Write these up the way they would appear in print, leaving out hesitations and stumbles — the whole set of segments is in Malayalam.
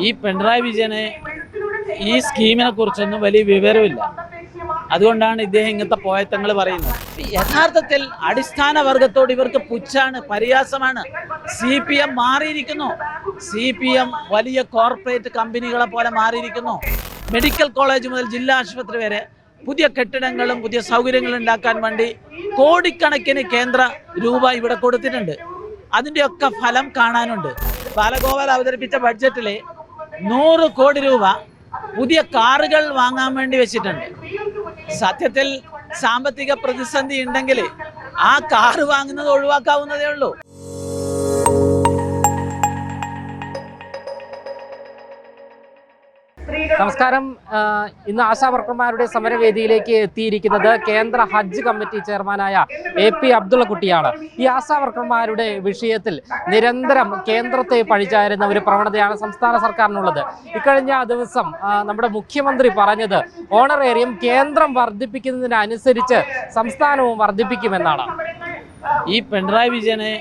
ഈ പിണറായി വിജയന് ഈ സ്കീമിനെ കുറിച്ചൊന്നും വലിയ വിവരമില്ല. അതുകൊണ്ടാണ് ഇദ്ദേഹം ഇങ്ങനത്തെ പോയത്തങ്ങൾ പറയുന്നത്. യഥാർത്ഥത്തിൽ അടിസ്ഥാന വർഗത്തോട് ഇവർക്ക് പുച്ഛാണ്, പരിഹാസമാണ്. CPM മാറിയിരിക്കുന്നു. CPM വലിയ കോർപ്പറേറ്റ് കമ്പനികളെ പോലെ മാറിയിരിക്കുന്നു. മെഡിക്കൽ കോളേജ് മുതൽ ജില്ലാ ആശുപത്രി വരെ പുതിയ കെട്ടിടങ്ങളും പുതിയ സൗകര്യങ്ങളും ഉണ്ടാക്കാൻ വേണ്ടി കോടിക്കണക്കിന് കേന്ദ്ര രൂപ ഇവിടെ കൊടുത്തിട്ടുണ്ട്. അതിൻ്റെയൊക്കെ ഫലം കാണാനുണ്ട്. ബാലഗോപാൽ അവതരിപ്പിച്ച ബഡ്ജറ്റിൽ 100 കോടി രൂപ പുതിയ കാറുകൾ വാങ്ങാൻ വേണ്ടി വെച്ചിട്ടുണ്ട്. സത്യത്തിൽ സാമ്പത്തിക പ്രതിസന്ധി ഉണ്ടെങ്കിൽ ആ കാറ് വാങ്ങുന്നത് ഒഴിവാക്കാവുന്നതേ ഉള്ളൂ. നമസ്കാരം. ഇന്ന് ആശാ വർക്കർമാരുടെ സമരവേദിയിലേക്ക് എത്തിയിരിക്കുന്നത് കേന്ദ്ര ഹജ്ജ് കമ്മിറ്റി ചെയർമാനായ AP അബ്ദുള്ളക്കുട്ടിയാണ്. ഈ ആശാ വർക്കർമാരുടെ വിഷയത്തിൽ നിരന്തരം കേന്ദ്രത്തെ പഴിചാരുന്ന ഒരു പ്രവണതയാണ് സംസ്ഥാന സർക്കാരിനുള്ളത്. ഇക്കഴിഞ്ഞ ദിവസം നമ്മുടെ മുഖ്യമന്ത്രി പറഞ്ഞത് ഓണറേറിയം കേന്ദ്രം വർദ്ധിപ്പിക്കുന്നതിനനുസരിച്ച് സംസ്ഥാനവും വർദ്ധിപ്പിക്കുമെന്നാണ്. ഈ പിണറായി വിജയന്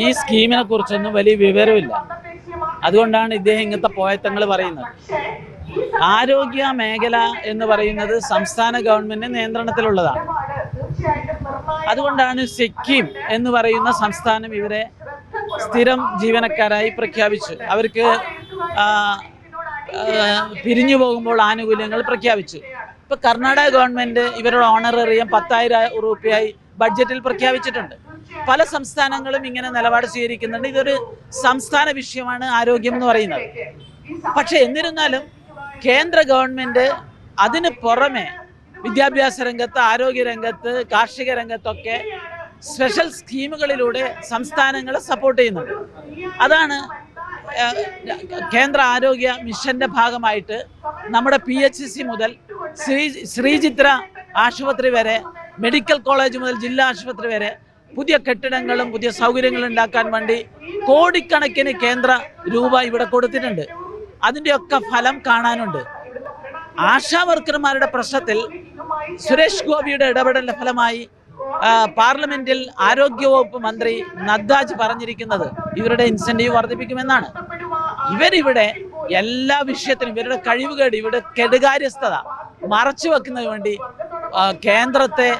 ഈ സ്കീമിനെ കുറിച്ചൊന്നും വലിയ വിവരമില്ല. അതുകൊണ്ടാണ് ഇദ്ദേഹം ഇങ്ങനത്തെ പോയത്തങ്ങൾ പറയുന്നത്. ആരോഗ്യ മേഖല എന്ന് പറയുന്നത് സംസ്ഥാന ഗവൺമെന്റ് നിയന്ത്രണത്തിലുള്ളതാണ്. അതുകൊണ്ടാണ് സിക്കിം എന്ന് പറയുന്ന സംസ്ഥാനം ഇവരെ സ്ഥിരം ജീവനക്കാരായി പ്രഖ്യാപിച്ചു. അവർക്ക് പിരിഞ്ഞു പോകുമ്പോൾ ആനുകൂല്യങ്ങൾ പ്രഖ്യാപിച്ചു. ഇപ്പൊ കർണാടക ഗവൺമെന്റ് ഇവരുടെ ഓണറേറിയം 10,000 രൂപയായി ബഡ്ജറ്റിൽ പ്രഖ്യാപിച്ചിട്ടുണ്ട്. പല സംസ്ഥാനങ്ങളും ഇങ്ങനെ നിലപാട് സ്വീകരിക്കുന്നുണ്ട്. ഇതൊരു സംസ്ഥാന വിഷയമാണ് ആരോഗ്യം എന്ന് പറയുന്നത്. പക്ഷെ എന്നിരുന്നാലും കേന്ദ്ര ഗവൺമെന്റ് അതിന് പുറമെ വിദ്യാഭ്യാസ രംഗത്ത്, ആരോഗ്യ രംഗത്ത്, കാർഷിക രംഗത്തൊക്കെ സ്പെഷ്യൽ സ്കീമുകളിലൂടെ സംസ്ഥാനങ്ങളെ സപ്പോർട്ട് ചെയ്യുന്നുണ്ട്. അതാണ് കേന്ദ്ര ആരോഗ്യ മിഷന്റെ ഭാഗമായിട്ട് നമ്മുടെ PHC മുതൽ ശ്രീചിത്ര ആശുപത്രി വരെ, മെഡിക്കൽ കോളേജ് മുതൽ ജില്ലാ ആശുപത്രി വരെ പുതിയ കെട്ടിടങ്ങളും പുതിയ സൗകര്യങ്ങളും ഉണ്ടാക്കാൻ വേണ്ടി കോടിക്കണക്കിന് കേന്ദ്ര രൂപ ഇവിടെ കൊടുത്തിട്ടുണ്ട്. അതിൻ്റെയൊക്കെ ഫലം കാണാനുണ്ട്. ആശാ വർക്കർമാരുടെ പ്രശ്നത്തിൽ സുരേഷ് ഗോപിയുടെ ഇടപെടലിന്റെ ഫലമായി പാർലമെന്റിൽ ആരോഗ്യവകുപ്പ് മന്ത്രി നദ്ദാജ് പറഞ്ഞിരിക്കുന്നത് ഇവരുടെ ഇൻസെന്റീവ് വർദ്ധിപ്പിക്കുമെന്നാണ്. ഇവരിവിടെ എല്ലാ വിഷയത്തിലും ഇവരുടെ കഴിവുകേട്, ഇവരുടെ കെടുകാര്യസ്ഥത മറച്ചു വെക്കുന്നതിന് വേണ്ടി കേന്ദ്രത്തെ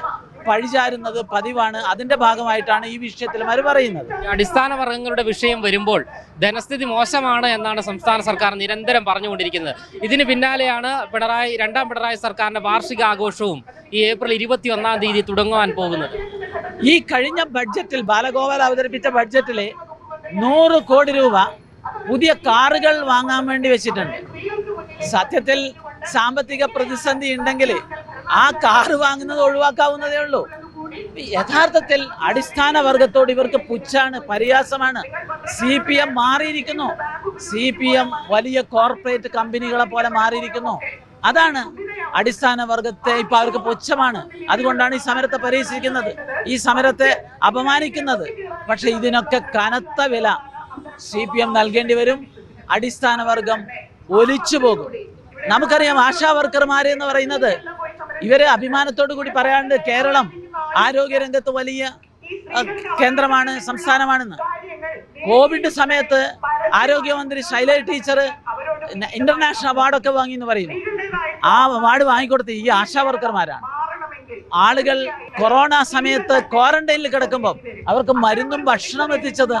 പഴിചാരുന്നത് പതിവാണ്. അതിന്റെ ഭാഗമായിട്ടാണ് ഈ വിഷയത്തിൽ അവർ പറയുന്നത്. അടിസ്ഥാന വർഗങ്ങളുടെ വിഷയം വരുമ്പോൾ ധനസ്ഥിതി മോശമാണ് എന്നാണ് സംസ്ഥാന സർക്കാർ നിരന്തരം പറഞ്ഞുകൊണ്ടിരിക്കുന്നത്. ഇതിന് പിന്നാലെയാണ് രണ്ടാം പിണറായി സർക്കാരിന്റെ വാർഷികാഘോഷവും ഈ ഏപ്രിൽ 21-ാം തീയതി തുടങ്ങുവാൻ പോകുന്നത്. ഈ കഴിഞ്ഞ ബഡ്ജറ്റിൽ ബാലഗോപാൽ അവതരിപ്പിച്ച ബഡ്ജറ്റിൽ 100 കോടി രൂപ പുതിയ കാറുകൾ വാങ്ങാൻ വേണ്ടി വെച്ചിട്ടുണ്ട്. സത്യത്തിൽ സാമ്പത്തിക പ്രതിസന്ധി ഉണ്ടെങ്കിൽ ആ കാറ് വാങ്ങുന്നത് ഒഴിവാക്കാവുന്നതേ ഉള്ളൂ. യഥാർത്ഥത്തിൽ അടിസ്ഥാന വർഗത്തോട് ഇവർക്ക് പുച്ഛാണ്, പരിഹാസമാണ്. CPM മാറിയിരിക്കുന്നു. CPM വലിയ കോർപ്പറേറ്റ് കമ്പനികളെ പോലെ മാറിയിരിക്കുന്നു. അതാണ് അടിസ്ഥാന വർഗത്തെ ഇപ്പൊ അവർക്ക് പുച്ഛമാണ്. അതുകൊണ്ടാണ് ഈ സമരത്തെ പരിഹസിക്കുന്നത്, ഈ സമരത്തെ അപമാനിക്കുന്നത്. പക്ഷെ ഇതിനൊക്കെ കനത്ത വില CPM നൽകേണ്ടി വരും. അടിസ്ഥാന വർഗം ഒലിച്ചു പോകും. നമുക്കറിയാം, ആശാ വർക്കർമാരെ എന്ന് പറയുന്നത് ഇവര് അഭിമാനത്തോടു കൂടി പറയാണ്ട് കേരളം ആരോഗ്യരംഗത്ത് വലിയ കേന്ദ്രമാണ്, സംസ്ഥാനമാണെന്ന്. കോവിഡ് സമയത്ത് ആരോഗ്യമന്ത്രി ശൈലജ ടീച്ചർ ഇന്റർനാഷണൽ അവാർഡൊക്കെ വാങ്ങി എന്ന് പറയുന്നു. ആ അവാർഡ് വാങ്ങിക്കൊടുത്ത് ഈ ആശാ വർക്കർമാരാണ്. ആളുകൾ കൊറോണ സമയത്ത് ക്വാറന്റൈനിൽ കിടക്കുമ്പോൾ അവർക്ക് മരുന്നും ഭക്ഷണം എത്തിച്ചത്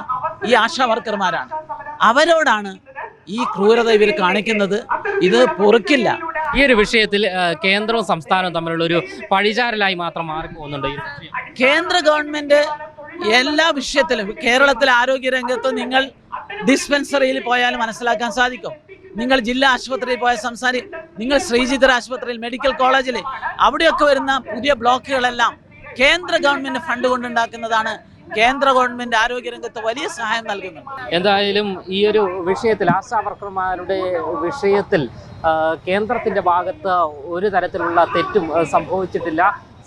ഈ ആശാ വർക്കർമാരാണ്. അവരോടാണ് ഈ ക്രൂരത ഇവർ കാണിക്കുന്നത്. ഇത് പൊറുക്കില്ല. ഈ ഒരു വിഷയത്തിൽ കേന്ദ്രവും സംസ്ഥാനവും തമ്മിലുള്ള ഒരു പഴിചാരലായി മാത്രം മാറിപ്പോകുന്നുണ്ട്. കേന്ദ്ര ഗവൺമെന്റ് എല്ലാ വിഷയത്തിലും, കേരളത്തിലെ ആരോഗ്യ രംഗത്ത് നിങ്ങൾ ഡിസ്പെൻസറിയിൽ പോയാൽ മനസ്സിലാക്കാൻ സാധിക്കും. നിങ്ങൾ ജില്ലാ ആശുപത്രിയിൽ പോയ നിങ്ങൾ ശ്രീചിത്ര ആശുപത്രിയിൽ, മെഡിക്കൽ കോളേജിൽ, അവിടെയൊക്കെ വരുന്ന പുതിയ ബ്ലോക്കുകളെല്ലാം കേന്ദ്ര ഗവൺമെന്റ് ഫണ്ട് കൊണ്ടുണ്ടാക്കുന്നതാണ്. കേന്ദ്ര ഗവൺമെന്റ് ആരോഗ്യരംഗത്ത് വലിയ സഹായം നൽകുന്നുണ്ട്. എന്തായാലും ഈ ഒരു വിഷയത്തിൽ, ആശാ വർക്കർമാരുടെ വിഷയത്തിൽ കേന്ദ്രത്തിന്റെ ഭാഗത്ത് ഒരു തരത്തിലുള്ള തെറ്റും സംഭവിച്ചിട്ടില്ല.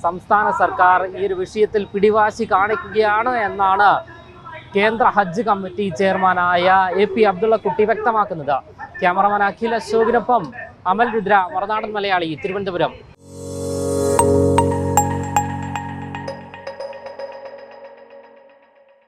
സംസ്ഥാന സർക്കാർ ഈ ഒരു വിഷയത്തിൽ പിടിവാശി കാണിക്കുകയാണ് എന്നാണ് കേന്ദ്ര ഹജ്ജ് കമ്മിറ്റി ചെയർമാനായ AP അബ്ദുള്ളക്കുട്ടി വ്യക്തമാക്കുന്നത്. ക്യാമറമാൻ അഖിൽ അശോകിനൊപ്പം അമൽ രുദ്ര, മറുനാടൻ മലയാളി, തിരുവനന്തപുരം.